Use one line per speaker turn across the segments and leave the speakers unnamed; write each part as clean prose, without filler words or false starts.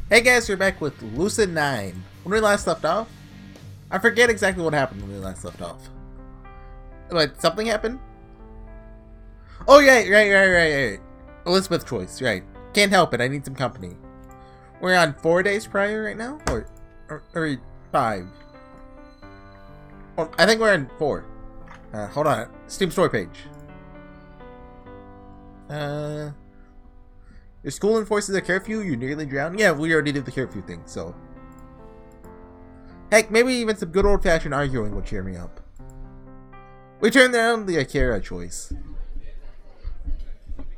Hey guys, we're back with Lucid9. When we last left off, I forget exactly what happened when we last left off. But something happened? Oh yeah, right. Elizabeth choice, right. Can't help it, I need some company. We're on 4 days prior right now? Or 5? Well, I think we're on 4. Hold on, Steam store page. Your school enforces a curfew, you nearly drowned? Yeah, we already did the curfew thing, so. Heck, maybe even some good old-fashioned arguing would cheer me up. We turned down the Akira choice.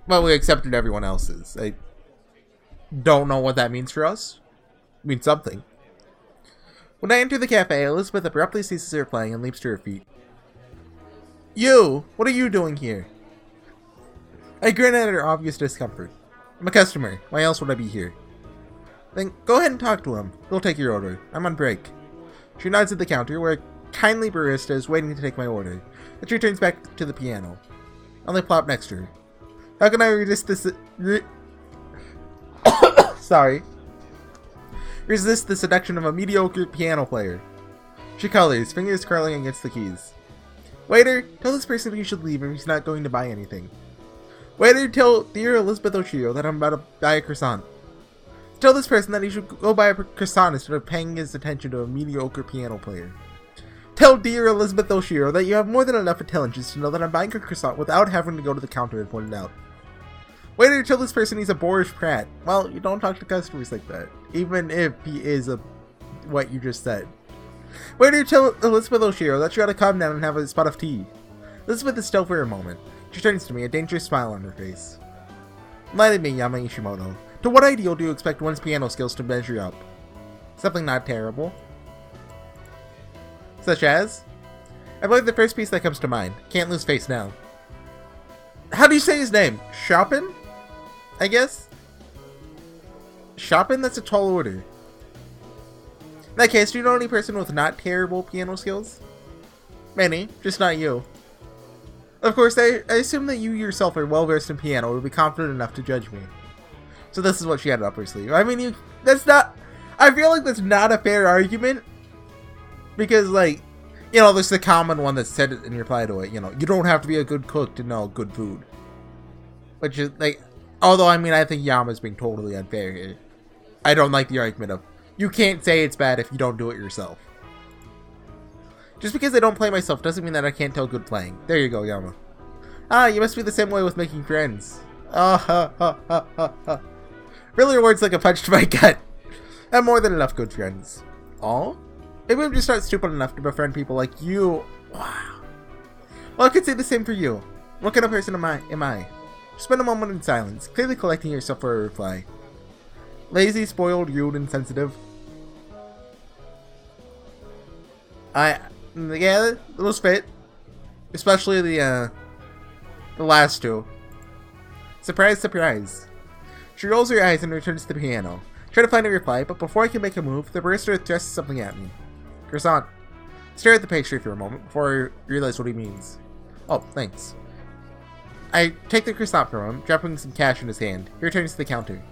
But we accepted everyone else's. I don't know what that means for us. It means something. When I enter the cafe, Elizabeth abruptly ceases her playing and leaps to her feet. You! What are you doing here? I grin at her obvious discomfort. I'm a customer. Why else would I be here? Then go ahead and talk to him. We'll take your order. I'm on break. She nods at the counter where a kindly barista is waiting to take my order. Then she turns back to the piano. I only plop next to her. How can I resist this? Sorry. Resist the seduction of a mediocre piano player. She colors, fingers curling against the keys. Waiter, tell this person he should leave if he's not going to buy anything. Waiter, tell dear Elizabeth Oshio that I'm about to buy a croissant. Tell this person that he should go buy a croissant instead of paying his attention to a mediocre piano player. Tell dear Elizabeth Oshio that you have more than enough intelligence to know that I'm buying a croissant without having to go to the counter and point it out. Waiter, tell this person he's a boorish prat. Well, you don't talk to customers like that, even if he is what you just said. Waiter, tell Elizabeth Oshio that you gotta calm down and have a spot of tea. Elizabeth is still for a moment. She turns to me, a dangerous smile on her face. Enlighten me, Yama Ishimoto. To what ideal do you expect one's piano skills to measure up? Something not terrible. Such as? I believe the first piece that comes to mind. Can't lose face now. How do you say his name? Chopin? I guess? Chopin? That's a tall order. In that case, do you know any person with not terrible piano skills? Many, just not you. Of course, I assume that you yourself are well versed in piano or would be confident enough to judge me. So this is what she had up her sleeve. I mean, that's not... I feel like that's not a fair argument. Because, like, you know, there's the common one that said it in reply to it. You know, you don't have to be a good cook to know good food. Which is, like... Although, I mean, I think Yama's being totally unfair here. I don't like the argument of, you can't say it's bad if you don't do it yourself. Just because I don't play myself doesn't mean that I can't tell good playing. There you go, Yama. Ah, you must be the same way with making friends. Really words like a punch to my gut. I have more than enough good friends. Aw? Maybe I'm just not stupid enough to befriend people like you. Wow. Well, I could say the same for you. What kind of person am I? Spend a moment in silence, clearly collecting yourself for a reply. Lazy, spoiled, rude, insensitive. Yeah, those fit. Especially the last two. Surprise, surprise. She rolls her eyes and returns to the piano. Try to find a reply, but before I can make a move, the barista thrusts something at me. Croissant. Stare at the pastry for a moment before I realize what he means. Oh, thanks. I take the croissant from him, dropping some cash in his hand. He returns to the counter.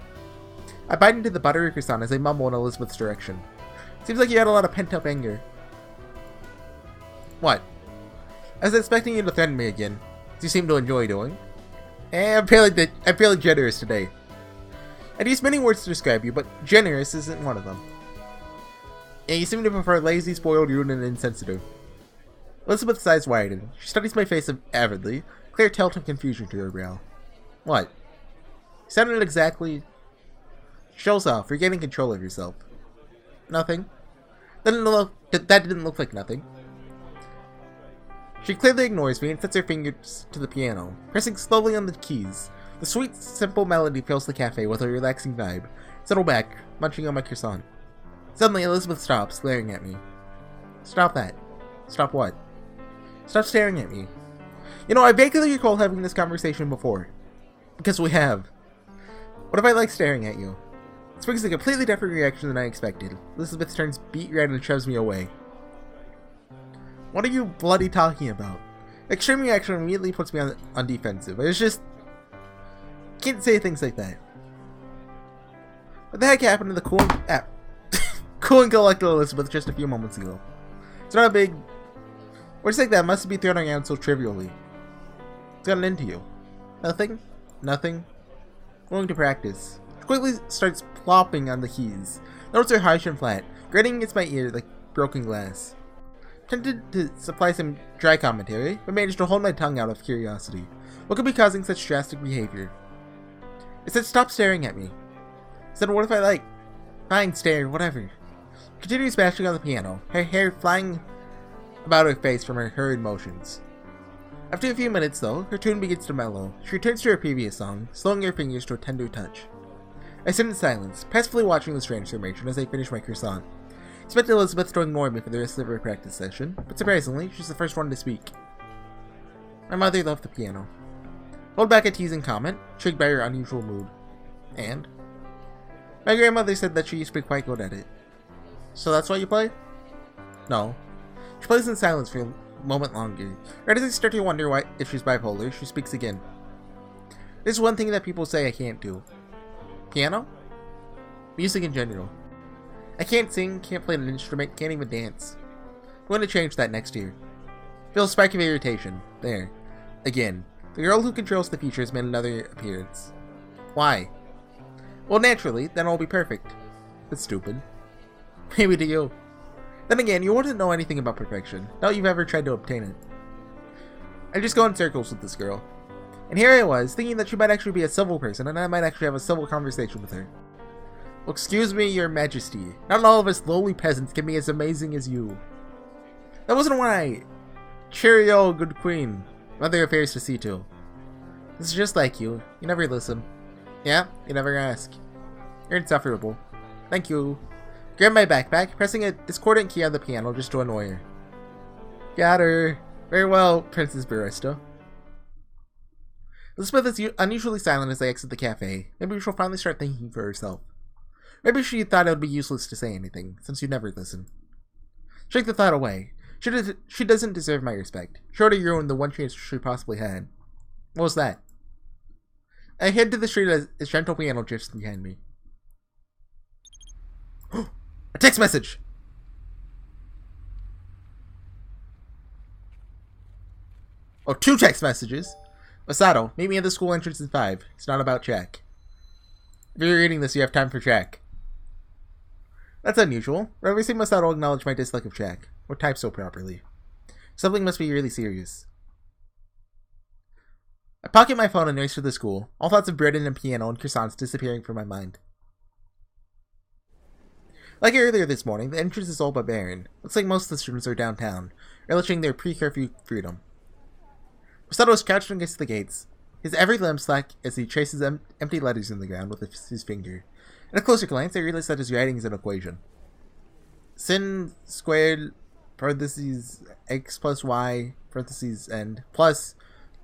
I bite into the buttery croissant as I mumble in Elizabeth's direction. Seems like you had a lot of pent-up anger. What? I was expecting you to threaten me again, as you seem to enjoy doing. I'm feeling generous today. I'd use many words to describe you, but generous isn't one of them. Yeah, you seem to prefer lazy, spoiled, rude, and insensitive. Elizabeth's eyes widen. She studies my face avidly, clear tilt and confusion to her brow. What? You sounded exactly... Shows off, regaining control of yourself. Nothing. That didn't look like nothing. She clearly ignores me and sets her fingers to the piano, pressing slowly on the keys. The sweet, simple melody fills the cafe with a relaxing vibe. Settle back, munching on my croissant. Suddenly, Elizabeth stops, glaring at me. Stop that. Stop what? Stop staring at me. You know, I vaguely recall having this conversation before. Because we have. What if I like staring at you? This brings a completely different reaction than I expected. Elizabeth turns beet red and shoves me away. What are you bloody talking about? Extreme reaction immediately puts me on defensive. It's just... Can't say things like that. What the heck happened to the cool and collected Elizabeth just a few moments ago? It's not a big... Words like that must be thrown around so trivially. It's gotten into you. Nothing? Nothing? Going to practice. She quickly starts plopping on the keys. Notes are harsh and flat, grating against my ear like broken glass. Tempted to supply some dry commentary, but managed to hold my tongue out of curiosity. What could be causing such drastic behavior? It said stop staring at me. I said what if I like? Fine, stare, whatever. Continues bashing on the piano, her hair flying about her face from her hurried motions. After a few minutes, though, her tune begins to mellow. She returns to her previous song, slowing her fingers to a tender touch. I sit in silence, passively watching this transformation as I finish my croissant. I expect Elizabeth to ignore me for the rest of her practice session, but surprisingly, she's the first one to speak. My mother loved the piano. Hold back a teasing comment, intrigued by her unusual mood. And? My grandmother said that she used to be quite good at it. So that's why you play? No. She plays in silence for a moment longer. Right as I start to wonder if she's bipolar, she speaks again. There's one thing that people say I can't do. Piano? Music in general. I can't sing, can't play an instrument, can't even dance. I'm going to change that next year. Feel a spark of irritation. There. Again. The girl who controls the future has made another appearance. Why? Well, naturally, then I'll be perfect. That's stupid. Maybe to you. Then again, you wouldn't know anything about perfection. Not you've ever tried to obtain it. I just go in circles with this girl. And here I was, thinking that she might actually be a civil person, and I might actually have a civil conversation with her. Well, excuse me, your majesty. Not all of us lowly peasants can be as amazing as you. That wasn't why. Cheerio, good queen. Other affairs to see to. This is just like you. You never listen. Yeah? You never ask. You're insufferable. Thank you. Grab my backpack, pressing a discordant key on the piano just to annoy her. Got her. Very well, Princess Barista. Elizabeth is unusually silent as I exit the cafe. Maybe she'll finally start thinking for herself. Maybe she thought it would be useless to say anything, since you never listen. Shake the thought away. She doesn't deserve my respect. She already ruined the one chance she possibly had. What was that? I head to the street as a gentle piano drifts behind me. A text message! Oh, 2 text messages! Masato, meet me at the school entrance in 5. It's not about Jack. If you're reading this, you have time for Jack. That's unusual. Whenever I see Masato acknowledge my dislike of Jack, or type so properly. Something must be really serious. I pocket my phone and race to the school, all thoughts of bread and a piano and croissants disappearing from my mind. Like earlier this morning, the entrance is all but barren. Looks like most of the students are downtown, relishing their pre-curfew freedom. Masato is crouched against the gates, his every limb slack as he traces empty letters in the ground with his finger. At a closer glance, I realize that his writing is an equation. Sin squared, parentheses, x plus y, parentheses, end, plus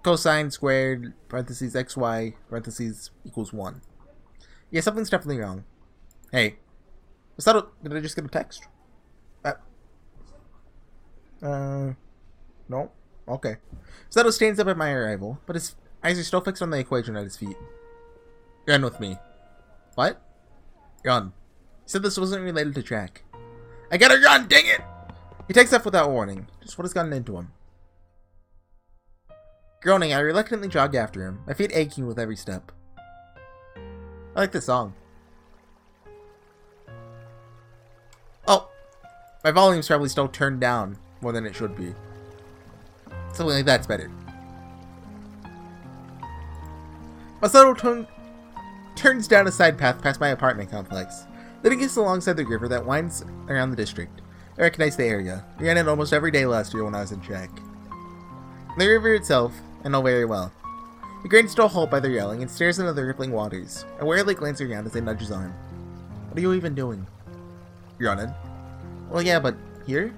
cosine squared, parentheses, xy, parentheses, equals 1. Yeah, something's definitely wrong. Hey. Masato, did I just get a text? No? Okay. Masato stands up at my arrival, but his eyes are still fixed on the equation at his feet. Run with me. What? Run. He said this wasn't related to Jack. I gotta run, dang it! He takes off without warning. Just what has gotten into him. Groaning, I reluctantly jog after him, my feet aching with every step. I like this song. Oh! My volume's probably still turned down more than it should be. Something like that's better. Masato turns down a side path past my apartment complex, leading us alongside the river that winds around the district. I recognize the area. We ran it almost every day last year when I was in Czech. The river itself, I know very well. He grinds to a halt by the railing and stares into the rippling waters. I warily glance around as I nudge his arm. What are you even doing? Running. Well, yeah, but here?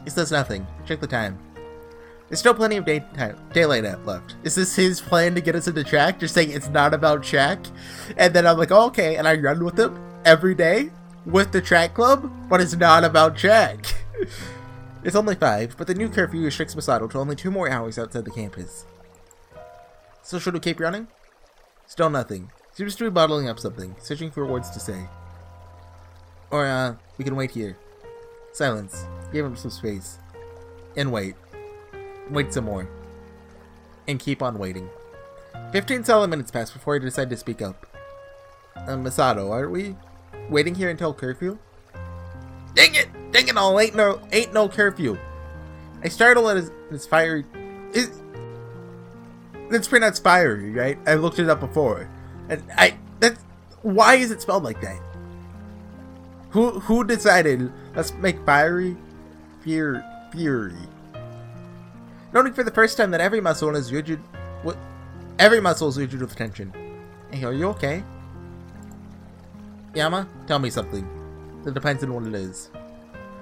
He says nothing. Check the time. There's still plenty of daylight left. Is this his plan to get us into track? Just saying it's not about track? And then I'm like, oh, okay, and I run with him every day with the track club, but it's not about track. It's only 5, but the new curfew restricts Masato to only 2 more hours outside the campus. So should we keep running? Still nothing. Seems to be bottling up something, searching for words to say. Or, we can wait here. Silence. Give him some space. And wait. Wait some more. And keep on waiting. 15 solid minutes pass before I decide to speak up. Masato, are we waiting here until curfew? Dang it! Dang it all! Ain't no curfew. I startled at his fiery... It's pronounced fiery, right? I looked it up before. And why is it spelled like that? Who decided, let's make fiery fury? Noting for the first time that every muscle is rigid with tension. Hey, are you okay? Yama, tell me something. That depends on what it is.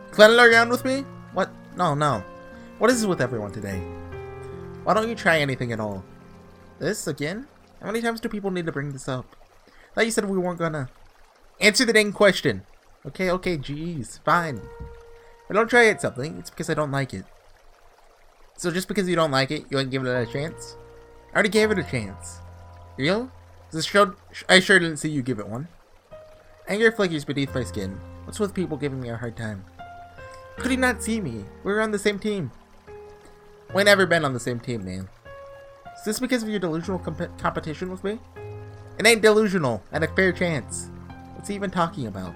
Clown around with me? What? No. What is it with everyone today? Why don't you try anything at all? This again? How many times do people need to bring this up? I thought you said we weren't gonna answer the dang question. Okay, jeez, fine. If I don't try it something, it's because I don't like it. So just because you don't like it, you ain't giving it a chance? I already gave it a chance. Real? I sure didn't see you give it one. Anger flickers beneath my skin. What's with people giving me a hard time? Could he not see me? We were on the same team. We ain't never been on the same team, man. Is this because of your delusional competition with me? It ain't delusional. I had a fair chance. What's he even talking about?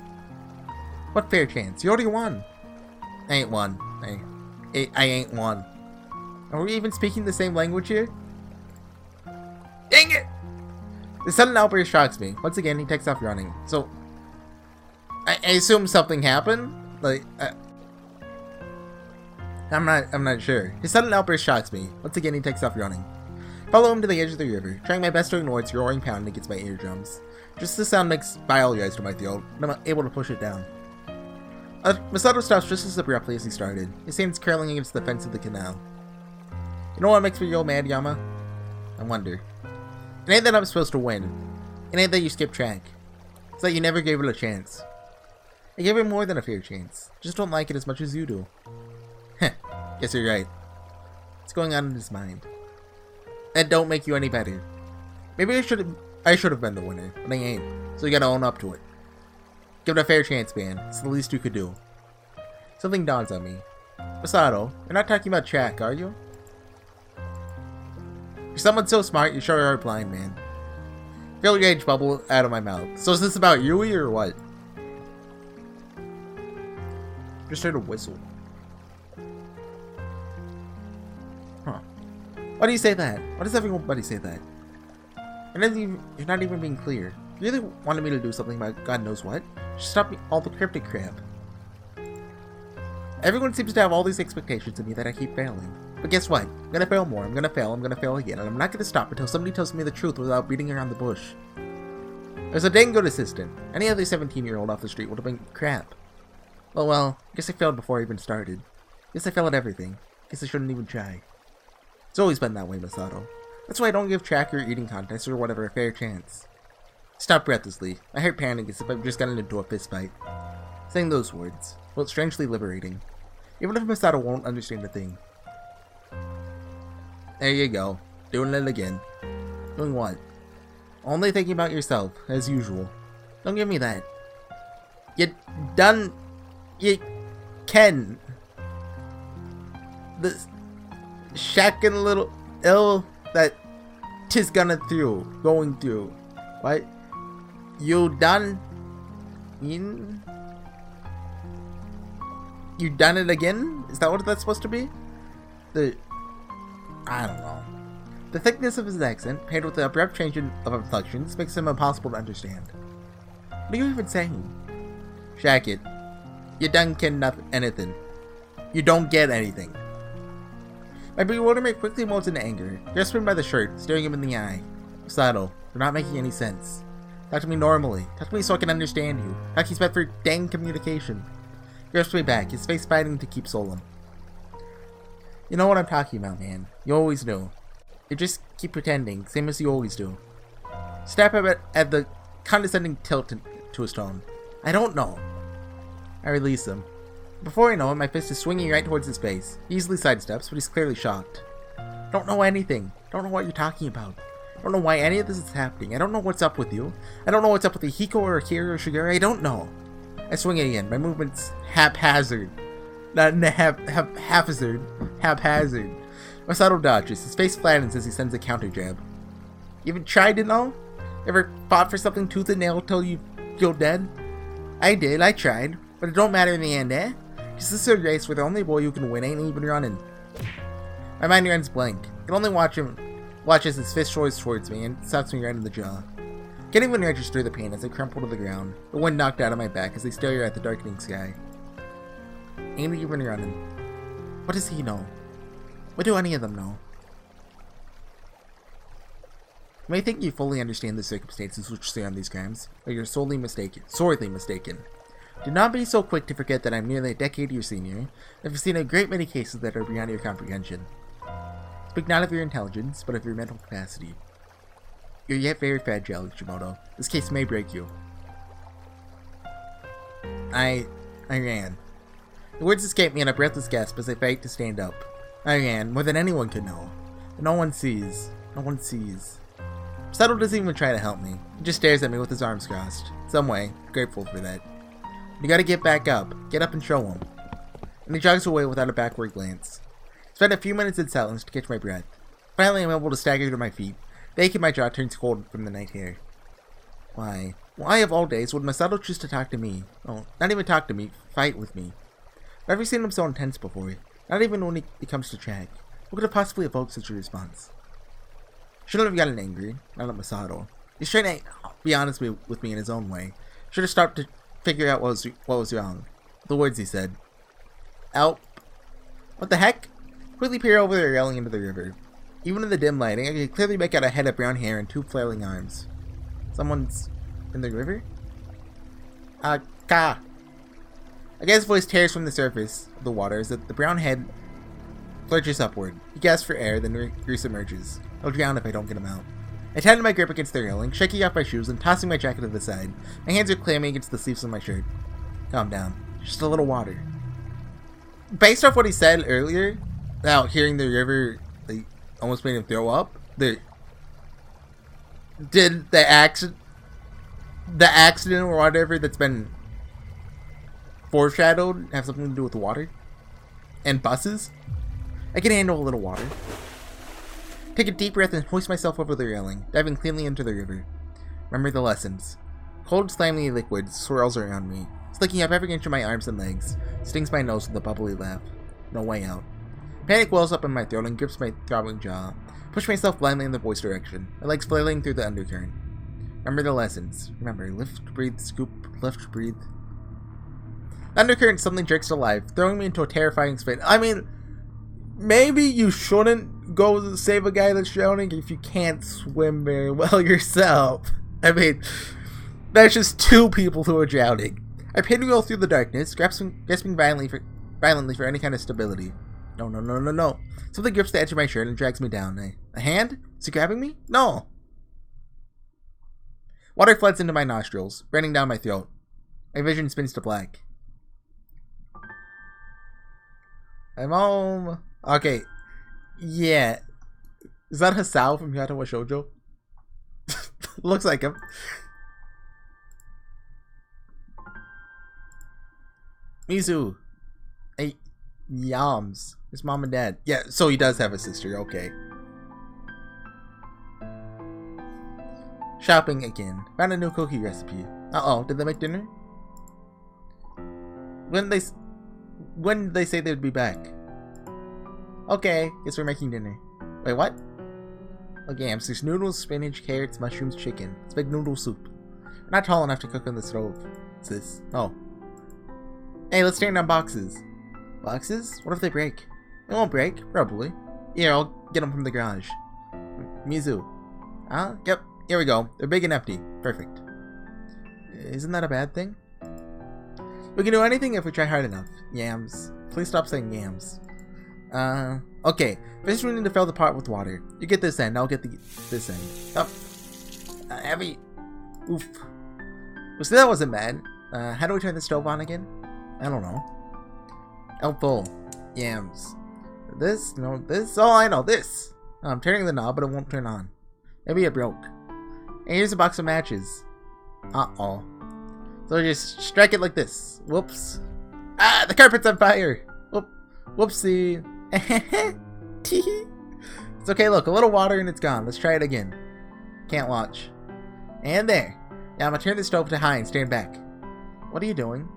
What fair chance? You already won. I ain't won. I ain't won. Are we even speaking the same language here? Dang it! The sudden outburst shocks me. Once again, he takes off running. So, I assume something happened? Like, I'm not sure. His sudden outburst shocks me. Once again, he takes off running. Follow him to the edge of the river, trying my best to ignore its roaring pound against my eardrums. Just the sound makes bile rise to my throat, and I'm able to push it down. Masato stops just as abruptly as he started, his hands curling against the fence of the canal. You know what makes me real mad, Yama? I wonder. It ain't that I'm supposed to win. It ain't that you skip track. It's that you never gave it a chance. I gave it more than a fair chance. Just don't like it as much as you do. Heh. Guess you're right. What's going on in his mind? That don't make you any better. Maybe I should have been the winner, but I ain't. So you gotta own up to it. Give it a fair chance, man. It's the least you could do. Something dawns on me. Masato, you're not talking about track, are you? You're someone so smart, you sure are blind, man. Feel rage bubble out of my mouth. So is this about Yui or what? Just heard a whistle. Huh. Why do you say that? Why does everybody say that? You're not even being clear. If you really wanted me to do something about God knows what, just stop me all the cryptic crap. Everyone seems to have all these expectations of me that I keep failing. But guess what? I'm gonna fail more, I'm gonna fail again, and I'm not gonna stop until somebody tells me the truth without beating around the bush. There's a dang good assistant. Any other 17-year-old off the street would have been crap. Well, guess I failed before I even started. Guess I failed at everything. Guess I shouldn't even try. It's always been that way, Masato. That's why I don't give track or eating contests or whatever a fair chance. Stop breathlessly. My heart panicked as if I've just gotten into a fist fight. Saying those words felt strangely liberating. Even if Masato won't understand a thing. There you go. Doing it again. Doing what? Only thinking about yourself, as usual. Don't give me that. You can. The shacking little ill that tis going through. What? You done it again? Is that what that's supposed to be? I don't know. The thickness of his accent, paired with the abrupt change of inflections, makes him impossible to understand. What are you even saying? Shack it. You done can anything. You don't get anything. My bewilderment quickly molds into anger, grasping by the shirt, staring him in the eye. Masato, you're not making any sense. Talk to me normally. Talk to me so I can understand you. Like he's meant for dang communication. He grasps me back, his face fighting to keep solemn. You know what I'm talking about, man. You always knew. You just keep pretending, same as you always do. Snap at the condescending tilt to his tone. I don't know. I release him. Before I know it, my fist is swinging right towards his face. He easily sidesteps, but he's clearly shocked. Don't know anything. Don't know what you're talking about. Don't know why any of this is happening. I don't know what's up with you. I don't know what's up with the Hiko or Akira or Shigure. I don't know. I swing it again. My movement's haphazard. Not haphazard. Haphazard. Masato dodges. His face flattens as he sends a counter jab. You ever tried to know? Ever fought for something tooth and nail till you feel dead? I did. I tried. But it don't matter in the end, eh? Cause this is a race where the only boy who can win ain't even running. My mind runs blank. I can only watch as his fist soars towards me and stops me right in the jaw. Can't even register the pain as I crumple to the ground, the wind knocked out of my back as I stare at the darkening sky. Ain't even running. What does he know? What do any of them know? You may think you fully understand the circumstances which surround these crimes, but you're sorely mistaken. Do not be so quick to forget that I'm nearly a decade your senior, and have seen a great many cases that are beyond your comprehension. Speak not of your intelligence, but of your mental capacity. You're yet very fragile, Ichimoto. This case may break you. I ran. The words escaped me in a breathless gasp as I fight to stand up. I ran, more than anyone could know. But no one sees. No one sees. Sato doesn't even try to help me. He just stares at me with his arms crossed. Some way, grateful for that. You gotta get back up. Get up and show him. And he jogs away without a backward glance. Spent a few minutes in silence to catch my breath. Finally, I'm able to stagger to my feet. The ache in my jaw turns cold from the night air. Why of all days would Masato choose to talk to me? Oh, not even talk to me, fight with me. I've never seen him so intense before. Not even when he comes to track. What could have possibly evoked such a response? Shouldn't have gotten angry, not at Masato. He's trying to be honest with me in his own way. Should have stopped to figure out what was wrong. The words he said. Help. What the heck? Quickly peer over there, yelling into the river. Even in the dim lighting, I could clearly make out a head of brown hair and two flailing arms. Someone's in the river? Ka. A guy's voice tears from the surface of the water as the brown head lurches upward. He gasps for air, then re-submerges. I'll drown if I don't get him out. I tighten my grip against the railing, shaking off my shoes and tossing my jacket to the side. My hands are clammy against the sleeves of my shirt. Calm down. Just a little water. Based off what he said earlier, now hearing the river almost made him throw up. Did the accident or whatever that's been foreshadowed have something to do with water and buses? I can handle a little water. Take a deep breath and hoist myself over the railing, diving cleanly into the river. Remember the lessons. Cold, slimy liquid swirls around me, slicking up every inch of my arms and legs, stings my nose with a bubbly laugh. No way out. Panic wells up in my throat and grips my throbbing jaw. Push myself blindly in the boy's direction, my legs flailing through the undercurrent. Remember the lessons. Remember, lift, breathe, scoop, lift, breathe. The undercurrent suddenly jerks to life, throwing me into a terrifying spin. I mean, maybe you shouldn't go save a guy that's drowning if you can't swim very well yourself. I mean, that's just two people who are drowning. I pinwheel through the darkness, grasping violently for any kind of stability. No. Something grips the edge of my shirt and drags me down. A hand? Is he grabbing me? No. Water floods into my nostrils, burning down my throat. My vision spins to black. I'm home. Okay. Yeah. Is that Hasao from Yato wa Shoujo? Looks like him. Mizu. Hey, Yams. His mom and dad. Yeah, so he does have a sister. Okay. Shopping again. Found a new cookie recipe. Uh-oh. Did they make dinner? When did they say they'd be back? Okay. Guess we're making dinner. Wait, what? Okay, there's noodles, spinach, carrots, mushrooms, chicken. It's big noodle soup. We're not tall enough to cook on the stove. What's this? Oh. Hey, let's turn down boxes. Boxes? What if they break? They won't break, probably. Here, I'll get them from the garage. Mizu. Huh? Yep, here we go. They're big and empty. Perfect. Isn't that a bad thing? We can do anything if we try hard enough. Yams. Please stop saying yams. Okay. First we need to fill the pot with water. You get this end, I'll get this end. Oh. Heavy. Oof. Well, see, that wasn't bad. How do we turn the stove on again? I don't know. Helpful. Yams. This? No, this? Oh, I know, this! I'm turning the knob, but it won't turn on. Maybe it broke. And here's a box of matches. Uh-oh. So just strike it like this. Whoops. Ah, the carpet's on fire. Whoopsie. It's okay, look, a little water and it's gone. Let's try it again. Can't launch. And there. Now I'm gonna turn the stove to high and stand back. What are you doing?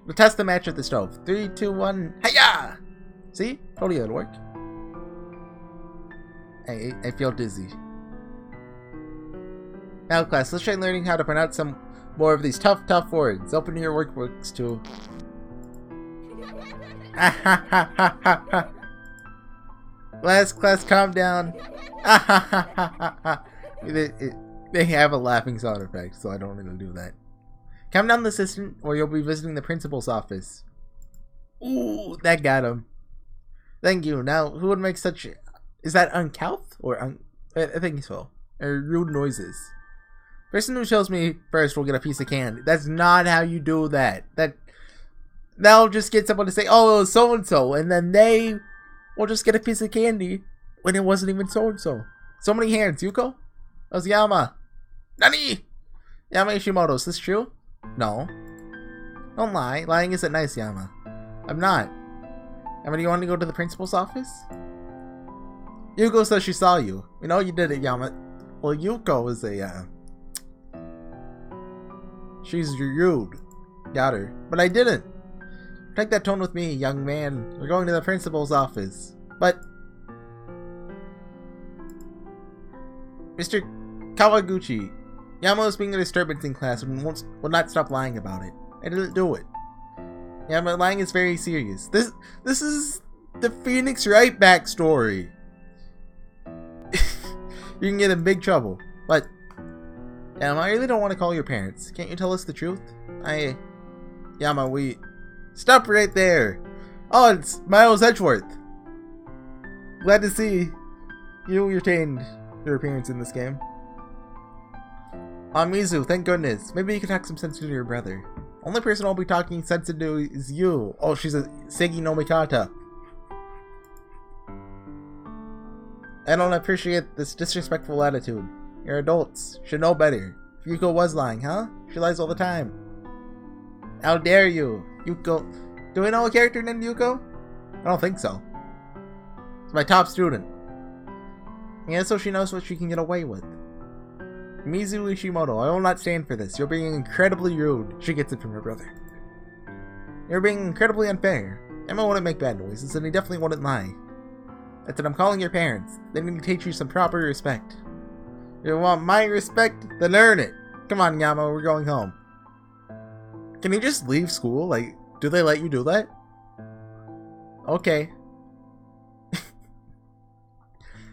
We'll test the match at the stove. 3, 2, 1, hiya! See? Told you it'd work. I feel dizzy. Now class, let's try learning how to pronounce some more of these tough words. Open your workbooks to... Class, calm down. They have a laughing sound effect, so I don't really do that. Calm down, assistant, or you'll be visiting the principal's office. Ooh, that got him. Thank you. Now, who would make such... Is that uncouth? Or I think so. Or rude noises. Person who shows me first will get a piece of candy. That's not how you do that. That'll just get someone to say, oh, it was so-and-so. And then they will just get a piece of candy when it wasn't even so-and-so. So many hands. Yuko? That was Yama. Nani? Yama Ishimoto. Is this true? No. Don't lie. Lying isn't nice, Yama. I'm not. Yama, do you want to go to the principal's office? Yuko says she saw you. We know you did it, Yama. Well, Yuko is a, she's rude. Got her. But I didn't. Take that tone with me, young man. We're going to the principal's office. But... Mr. Kawaguchi, Yama was being a disturbance in class and will not stop lying about it. I didn't do it. Yama, lying is very serious. This is the Phoenix Wright backstory. You can get in big trouble. But, Yama, I really don't want to call your parents. Can't you tell us the truth? Yama, we... Stop right there. Oh, it's Miles Edgeworth. Glad to see you retained your appearance in this game. Mizu, thank goodness. Maybe you can talk some sense into your brother. Only person I'll be talking sense into is you. Oh, she's a Segi no Mikata. I don't appreciate this disrespectful attitude. You're adults. Should know better. If Yuko was lying, huh? She lies all the time. How dare you? Yuko. Do we know a character named Yuko? I don't think so. It's my top student. Yeah, so she knows what she can get away with. Mizu Ishimoto, I will not stand for this. You're being incredibly rude. She gets it from her brother. You're being incredibly unfair. Emma wouldn't make bad noises, and he definitely wouldn't lie. That's what I'm calling your parents. They need to teach you some proper respect. You want my respect? Then earn it. Come on, Yama, we're going home. Can you just leave school? Like, do they let you do that? Okay.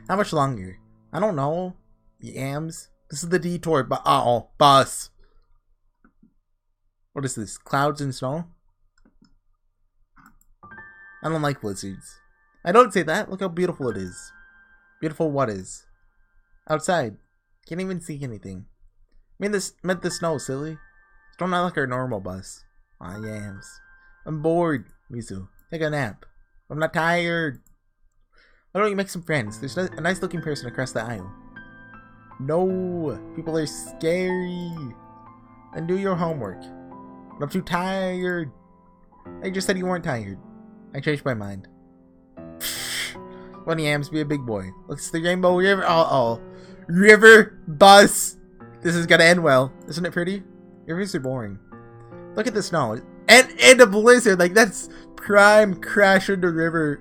How much longer? I don't know. Yams. This is the detour, but bus. What is this? Clouds and snow? I don't like blizzards. I don't say that. Look how beautiful it is. Beautiful what is? Outside. Can't even see anything. Meant the snow, silly. It's not like our normal bus. Aw, yams. I'm bored, Mizu. Take a nap. I'm not tired. Why don't you make some friends? There's a nice looking person across the aisle. No, people are scary. Then do your homework. But I'm too tired. I just said you weren't tired. I changed my mind. When yams, be a big boy. Looks the Rainbow River. River bus. This is gonna end well. Isn't it pretty? Rivers are boring. Look at the snow. And a blizzard. Like, that's prime crash into river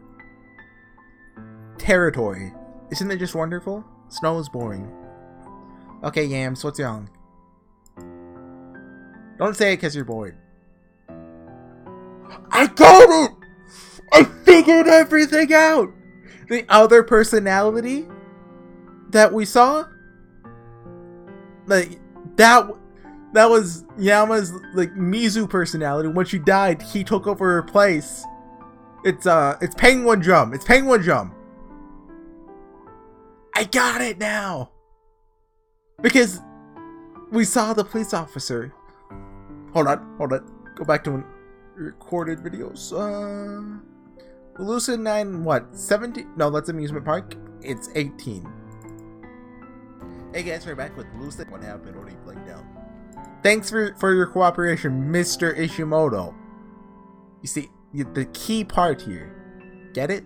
territory. Isn't it just wonderful? Snow is boring. Okay, Yams, what's wrong? Don't say it because you're bored. I got it! I figured everything out! The other personality that we saw, like, that was Yama's, like, Mizu personality. When she died, he took over her place. It's Penguin Drum. It's Penguin Drum. I got it now! Because we saw the police officer. Hold on. Go back to recorded videos. Lucid9, what? 17? No, that's amusement park. It's 18. Hey guys, we're back with Lucid. What happened? What are you playing down? Thanks for your cooperation, Mr. Ishimoto. You see, the key part here. Get it?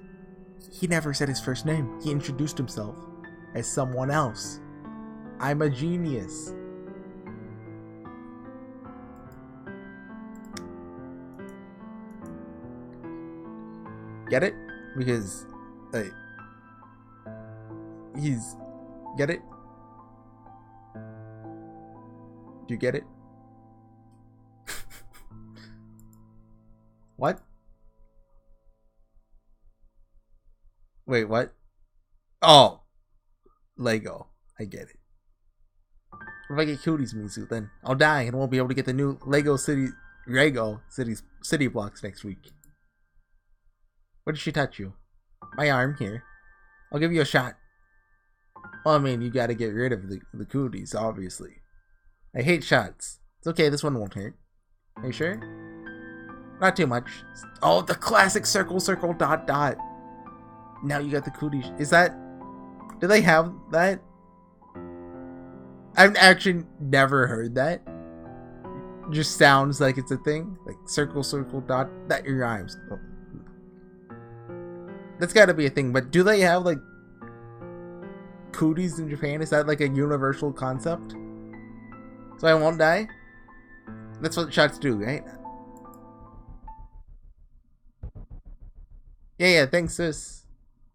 He never said his first name. He introduced himself as someone else. I'm a genius. Get it? Because, like, he's... Get it? Do you get it? What? Wait, what? Oh! Lego. I get it. If I get Cooties Mizu, then I'll die and won't be able to get the new Lego City blocks next week. Where did she touch you? My arm, here. I'll give you a shot. Well, I mean, you gotta get rid of the Cooties, obviously. I hate shots. It's okay, this one won't hurt. Are you sure? Not too much. Oh, the classic circle, circle, dot, dot. Now you got the Cooties. Is that... Do they have that? I've actually never heard that. Just sounds like it's a thing. Like circle, circle, dot. That rhymes. Oh. That's gotta be a thing, but do they have like Cooties in Japan? Is that like a universal concept? So I won't die? That's what shots do, right? Yeah, thanks sis.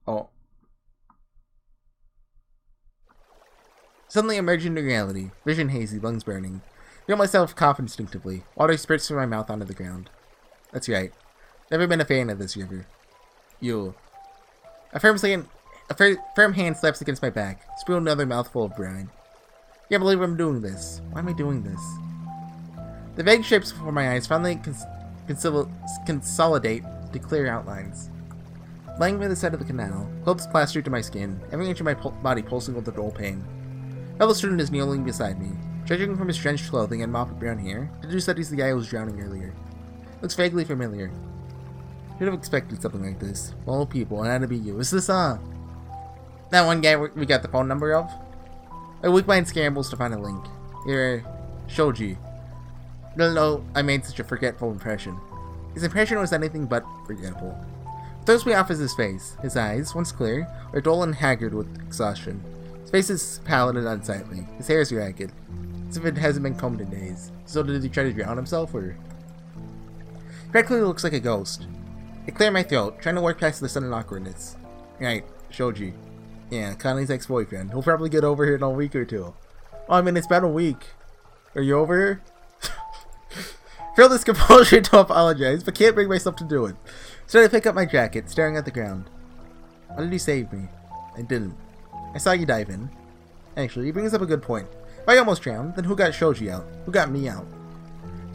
Oh. Suddenly emerged into reality. Vision hazy, lungs burning. Feel myself cough instinctively. Water spurts from my mouth onto the ground. That's right. Never been a fan of this river. You. A firm hand slaps against my back. Spill another mouthful of brine. Can't believe I'm doing this. Why am I doing this? The vague shapes before my eyes finally consolidate to clear outlines. Lying by the side of the canal, clothes plastered to my skin, every inch of my body pulsing with a dull pain. Fellow student is kneeling beside me. Judging from his drenched clothing and mop of brown hair, deduce that he's the guy who was drowning earlier. Looks vaguely familiar. Should have expected something like this. Well, people, it had to be you. Is this, that one guy we got the phone number of? A weak mind scrambles to find a link. You're Shoji. No, I made such a forgetful impression. His impression was anything but forgettable. What throws me off is his face. His eyes, once clear, are dull and haggard with exhaustion. His face is pallid and unsightly. His hair is ragged, as if it hasn't been combed in days. So did he try to drown himself, or...? He practically looks like a ghost. I clear my throat, trying to work past the sudden awkwardness. Right, Shoji. Yeah, Connie's ex-boyfriend. He'll probably get over here in a week or two. Oh, I mean, it's been a week. Are you over here? Feel this compulsion to apologize, but can't bring myself to do it. So I pick up my jacket, staring at the ground. Why did you save me? I didn't. I saw you dive in. Actually, he brings up a good point. If I almost drowned, then who got Shoji out? Who got me out?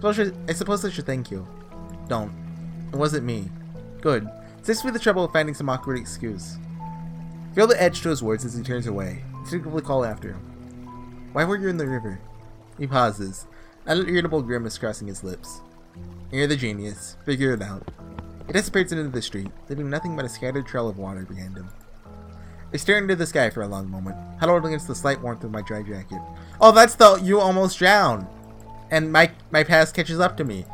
I suppose I should thank you. Don't. It wasn't me. Good. Saves me the trouble of finding some awkward excuse. Feel the edge to his words as he turns away. Instinctively call after him. Why were you in the river? He pauses, an irritable grimace crossing his lips. You're the genius. Figure it out. He dissipates into the street, leaving nothing but a scattered trail of water behind him. I stare into the sky for a long moment, huddled against the slight warmth of my dry jacket. Oh, that's the you almost drowned! And my past catches up to me.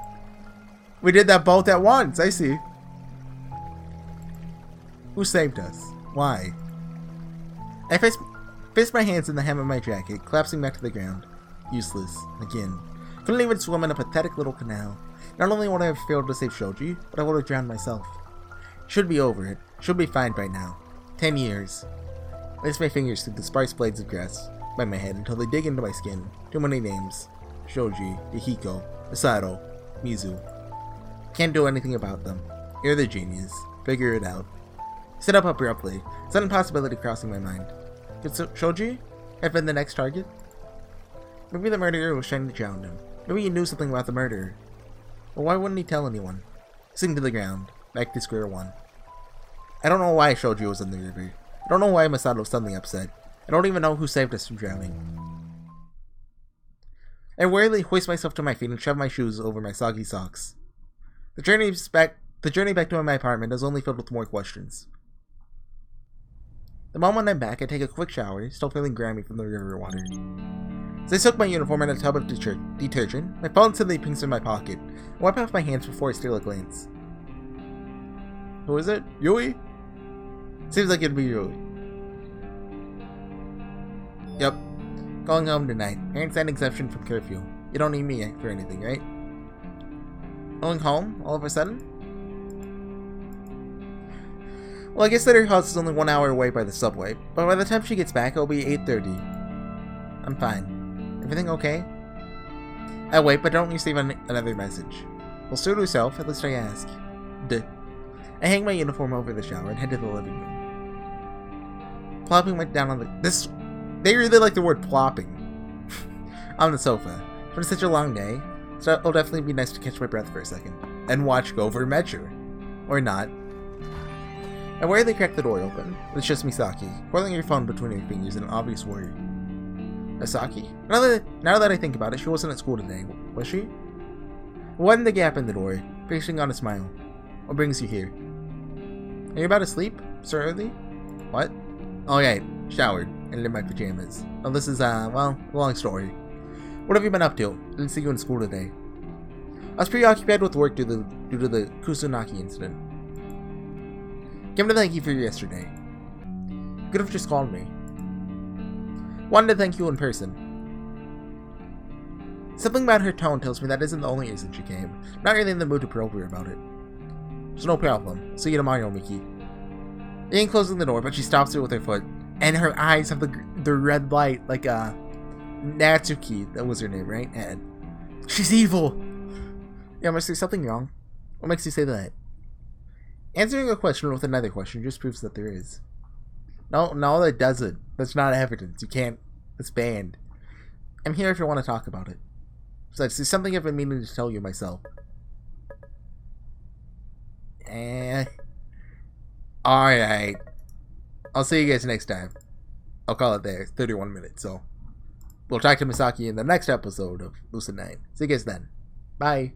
We did that both at once, I see. Who saved us? Why? I fist my hands in the hem of my jacket, collapsing back to the ground. Useless. Again. Couldn't even swim in a pathetic little canal. Not only would I have failed to save Shoji, but I would have drowned myself. Should be over it. Should be fine by now. 10 years. I place my fingers through the sparse blades of grass by my head until they dig into my skin. Too many names. Shoji, Yahiko, Masato, Mizu. Can't do anything about them. You're the genius. Figure it out. Sit up abruptly, sudden possibility crossing my mind. Could Shoji have been the next target? Maybe the murderer was trying to drown him. Maybe he knew something about the murderer. But why wouldn't he tell anyone? Sink to the ground, back to square one. I don't know why Shoji was in the river. I don't know why Masato was suddenly upset. I don't even know who saved us from drowning. I wearily hoist myself to my feet and shove my shoes over my soggy socks. The journey back to my apartment is only filled with more questions. The moment I'm back, I take a quick shower, still feeling grimy from the river water. As I soak my uniform in a tub of detergent, my phone suddenly pings in my pocket. I wipe off my hands before I steal a glance. Who is it? Yui? Seems like it'd be Yui. Yep. Going home tonight. Parents had an exemption from curfew. You don't need me for anything, right? Going home, all of a sudden? Well, I guess that her house is only 1 hour away by the subway, but by the time she gets back, it'll be 8:30. I'm fine. Everything okay? I wait, but don't receive another message. Well, suit herself, at least I ask. Duh. I hang my uniform over the shower and head to the living room. Plopping went down on the... They really like the word plopping. On the sofa. It's been such a long day, so it'll definitely be nice to catch my breath for a second. And watch Gover Measure. Or not. I warily crack the door open. It's just Misaki, coiling her phone between her fingers in an obvious worry. Misaki? Now that I think about it, she wasn't at school today, was she? Widened the gap in the door, fixing on a smile. What brings you here? Are you about to sleep? So early? What? Oh yeah, showered, and in my pajamas. Well, this is, well, long story. What have you been up to? Didn't see you in school today. I was preoccupied with work due to the Kusunaki incident. Came to thank you for yesterday. You could have just called me. Wanted to thank you in person. Something about her tone tells me that isn't the only reason she came. I'm not really in the mood to probe her about it. So no problem. See you tomorrow, Miki. Ian closing the door, but she stops her with her foot, and her eyes have the red light like Natsuki. That was her name, right? And she's evil. Yeah, must there something wrong? What makes you say that? Answering a question with another question just proves that there is. No, that doesn't. That's not evidence. You can't. It's banned. I'm here if you want to talk about it. Besides, there's something I've been meaning to tell you myself. Alright. I'll see you guys next time. I'll call it there. 31 minutes, so. We'll talk to Misaki in the next episode of Lucid9. See you guys then. Bye.